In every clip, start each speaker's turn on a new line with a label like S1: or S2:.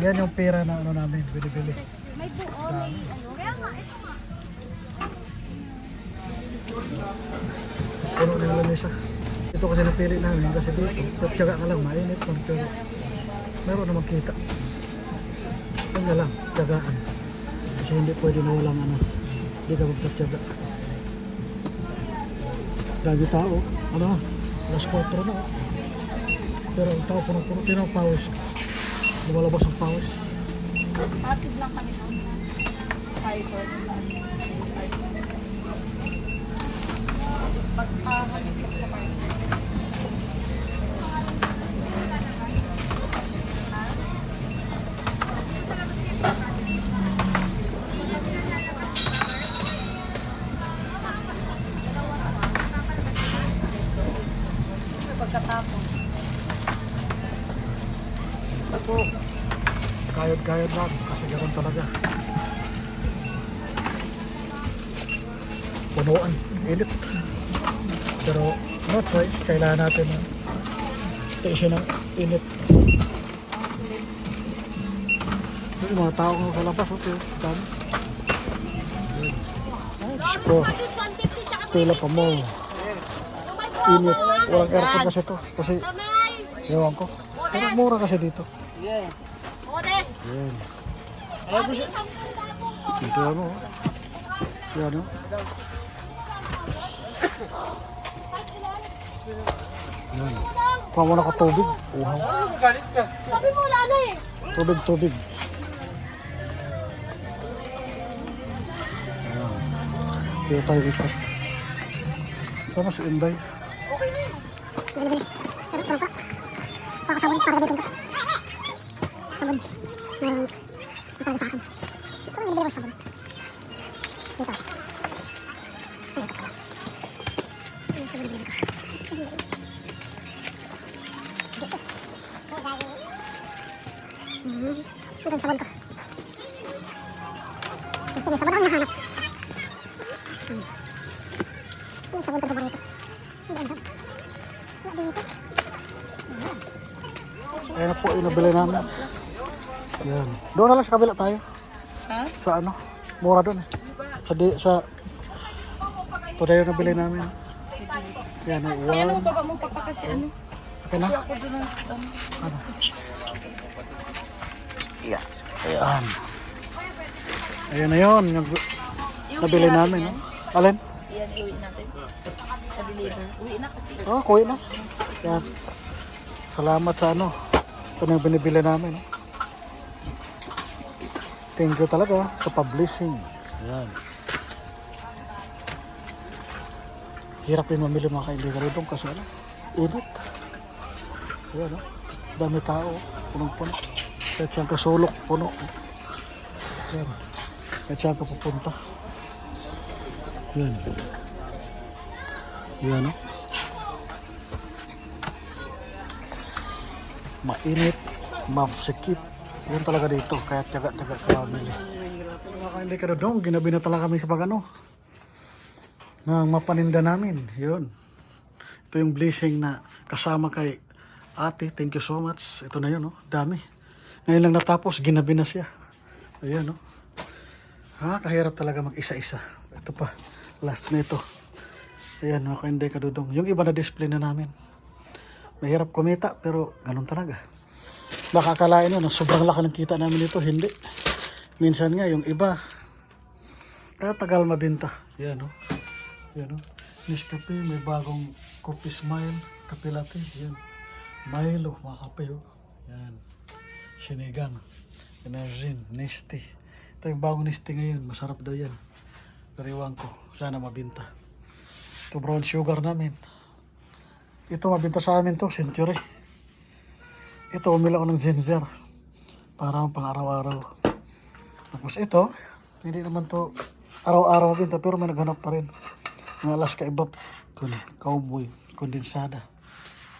S1: Yan yung pera na ano namin, bili-bili.
S2: May buo, may ano. Kaya nga, ito nga.
S1: Puno na lang siya. Ito kasi napili namin kasi dito, tiyaga ka lang, mainit lang. Pero meron naman kita. Yan na lang, tiyagaan. Kasi hindi pwede na walang ano, hindi ka magtatyaga. Dami tao, ano, alas 4 na. Pero ang tao puno-puno, tinang pawis. Lumalabas ang pawis.
S2: Hatid lang kami ng fiber. Pagkakalipit sa party. Pagkatapos.
S1: Ito, kayod-kayod lang kasi ganoon talaga. Punuan, init. Pero no choice, kailangan natin na tiisin ng init. Yung mga tao nga sa labas, okay, dami. Ay, Diyos ko, pila pa mo. Init, walang aircon kasi to. Kasi, ewan ko. Pero mura kasi dito.
S3: Yeah.
S1: Yan. Ito ano. Yan ano. Yan. Kuha mo na ka tubig. Uhaw.
S2: Sabi mo wala na eh.
S1: Tubig, tubig. Yan. Dito tayo ikot. Sama si Inday.
S4: Pakasabon para gamitin ko. Sabon. Mayroon para sa akin. Ito ang nilibili ko sabon. Dito. Ayan ko. Yung sabon nilibili ko. Dito. Ito ang sabon ko. Gusto mo sabon ako nahanap. Yung sabon ko paborito. Ang ganda. Wala dito.
S1: Ayan na po, inabili namin. Yan. Doon na lang sa kabila tayo.
S3: Ha?
S1: Sa ano? Mura doon eh. Sa ito na yung nabili namin. Yan,
S3: Ayan
S1: one.
S3: mo baba mo papa kasi ano.
S1: Okay na?
S3: Ako doon ang ano.
S1: Ano? Yan. Ayan. Ayan na yun. Yung nabili namin. No? Alin?
S3: Iyan, iuwi natin. Na-deliver. Uwi na kasi.
S1: Oh, kuwi na. Yan. Salamat sa ano. Ito na yung binibili namin. No? Thank you talaga sa publishing. Yan. Hirap din mamili mga kaibigan doon kasi ano, init. Ayan, no? Dami tao, punong-puno. Kahit siyang kasulok, puno. Ayan. Kahit siyang kapupunta. Yan. Yan, no? Mainit, masikip. Yan talaga dito, kaya tiyaga-tiyaga ka mamili. Hindi ka doon, ginabi na talaga kami sa pag-ano. Nang mapaninda namin, yun. Ito yung blessing na kasama kay ate, thank you so much. Ito na yun, no? Dami. Ngayon lang natapos, ginabi na siya. Ayan, no? Ha, kahirap talaga mag-isa-isa. Ito pa, last na ito. Ayan, mga kainday kadudong. Yung iba na display na namin. Mahirap kumita, pero ganun talaga. Baka akalain nyo, no, sobrang laki ng kita namin ito. Hindi. Minsan nga, yung iba, kaya tagal mabinta. Yan, no? Yan, no? Nescafe, may bagong Coffee Smile, Kape Latte. Yan. Milo, mga kape, oh. Yan. Sinigang. Energin, Nesty. Ito yung bagong Nesty ngayon. Masarap daw yan. Pero iwan ko. Sana mabinta. Ito brown sugar namin. Ito mabinta sa amin to, Century. Ito, umila ko ng ginger. Para pang araw-araw. Tapos ito, hindi naman to araw-araw mabinta, pero may naghanap pa rin. Ng Alaska Ibap. Ito na, cowboy, kondensada.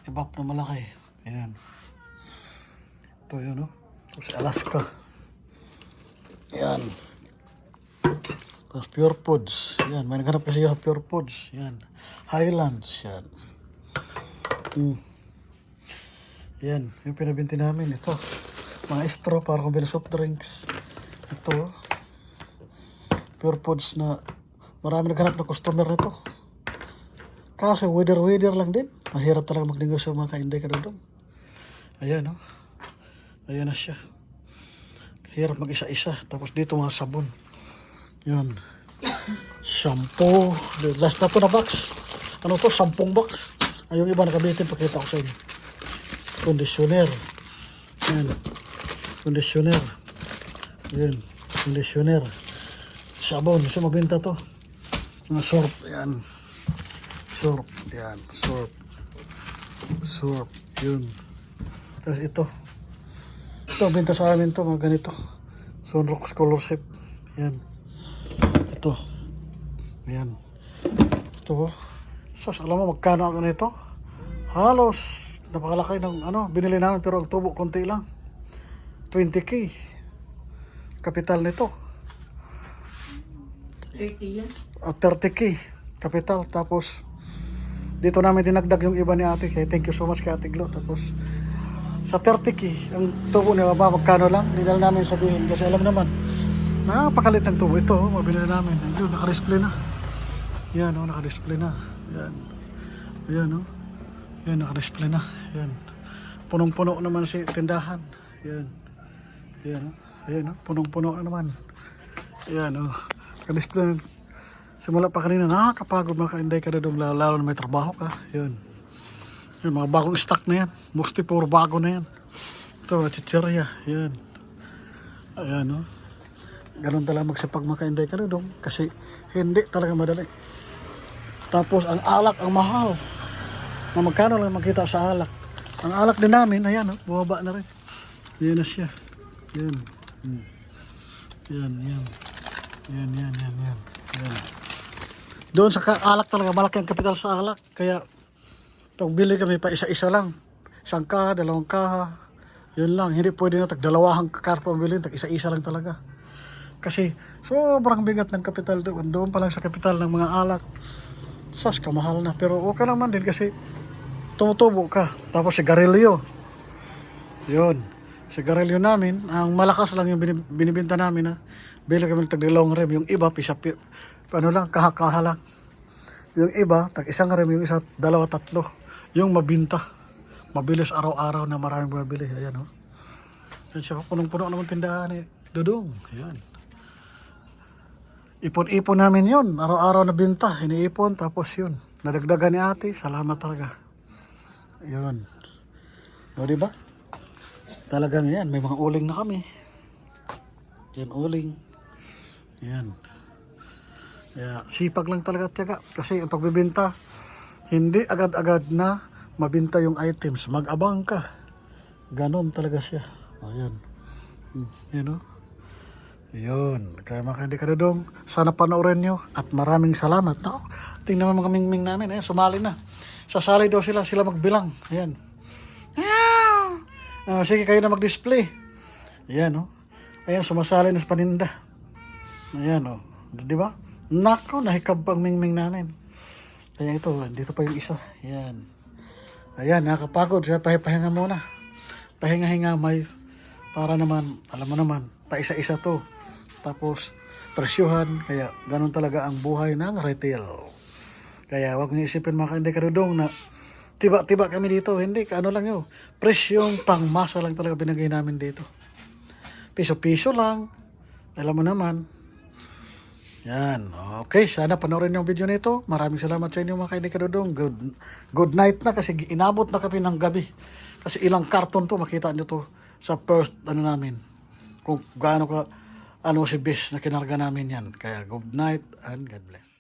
S1: Ibap na malaki. Ayan. Ito yun, no? Tapos Alaska. Ayan. Tapos Pure Foods. Ayan, may naghanap kasi yung Pure Foods. Ayan. Highlands. Ayan. Yan, yung pinabinti namin ito. Mga straw para kung bili soft drinks. Ito. Pure Foods na marami naghanap ng customer nito. Kaso weather lang din. Mahirap talaga magnegosyo mga kainday kadudong. Ayan oh. Ayan na siya. Hirap mag-isa-isa. Tapos dito mga sabon. Yun. Shampoo. Last na to na box. Ano to? 10 box. Ay, yung iba nakabitin. Pakita ko sa inyo. Conditioner. Yan. Conditioner. Yan. Conditioner. Sabon. So, mabinta to. Mga sorb. Yan. Sorb. Yan. Sorb. Sorb. Yun. Tapos ito. Ito, binta sa amin to. Mga ganito. Sunrock Scholarship. Yan. Ito. Yan. Ito. Sos, alam mo magkano ako nito? Halos napakalaki ng binili namin pero ang tubo konti lang. 20K. Kapital nito.
S3: 30 yan.
S1: 30K. Kapital. Tapos dito namin dinagdag yung iba ni ate. Kaya thank you so much kay Ate Glo. Tapos sa 30K, ang tubo niya ba magkano lang? Hindi na namin sabihin kasi alam naman napakalit ng tubo. Ito, mabinili namin. Ayun, naka-display na. Yan, naka-display na. Yan. Ayan, yan, naka-display na. Yan. Punong-puno naman si tindahan. Yan. Yan, ayan, punong-puno na naman. Yan, naka-display na. Simula pa kanina, nakakapagod mga kainday ka na doon, lalo na may trabaho ka. Yan. Yan, mga bagong stock na yan. Mostly puro bago na yan. Ito, chichirya. Yan. Ayan, ganun talaga magsipag mga kainday ka na doon. Kasi hindi talaga madali. Tapos ang alak ang mahal. Na magkano lang makita sa alak. Ang alak din namin, ayan, bumaba na rin. Yan na siya. Yan. Yan, yan. Yan, yan, yan, yan. Yan. Doon sa alak talaga, malaki ang kapital sa alak. Kaya, itong bili kami pa isa-isa lang. 1 kaha, 2 kaha. Yun lang, hindi pwede na tag-2 karton bilhin, tag-isa-isa lang talaga. Kasi, sobrang bigat ng kapital doon. Doon pa lang sa kapital ng mga alak. Sas, kamahal na. Pero okay naman din kasi tumutubo ka. Tapos sigarilyo. Yun. Sigarilyo namin, ang malakas lang yung binibinta namin na bili kami tag long rim. Yung iba, kaha-kaha lang. Yung iba, tag 1 rim, yung isa, 2, 3. Yung mabinta. Mabilis araw-araw na maraming mabili. Ayan, Yan siya, punong-puno naman tindahan ni Dudong. Ayan. Ipon-ipon namin yun. Araw-araw na binta. Iniipon. Tapos yun. Nadagdagan ni ate. Salamat talaga. Yun. O, diba? Talagang yan. May mga uling na kami. Yan, uling. Yan. Yeah. Sipag lang talaga tiyaga. Kasi ang pagbibinta, hindi agad-agad na mabinta yung items. Mag-abang ka. Ganon talaga siya. O, yan. Yan, Yun, kaya mga hindi ka dudong, sana panoorin nyo at maraming salamat. Tingnan mo mga mingming namin, sumali na. Sasali daw sila magbilang. Ayan. Sige kayo na mag-display. Ayan, Ayan, sumasali na sa paninda. Ayan, di ba? Nako, nahikab pang mingming namin. Kaya ito, dito pa yung isa. Ayan. Ayan, nakapagod. Kaya pahinga muna. Pahinga-hinga may, para naman, alam mo naman, pa-isa-isa to. Tapos, presyuhan. Kaya, ganun talaga ang buhay ng retail. Kaya, huwag niyo isipin mga kainday kadudong na tiba-tiba kami dito. Hindi, ano lang yun. Presyong pangmasa lang talaga binigay namin dito. Piso-piso lang. Alam mo naman. Yan. Okay, sana panoorin yung video nito. Maraming salamat sa inyo mga kainday kadudong. Good night na kasi inabot na kami ng gabi. Kasi ilang karton to, makita nyo to sa first, namin. Kung gaano ka, si Bis na kinarga namin yan. Kaya good night and God bless.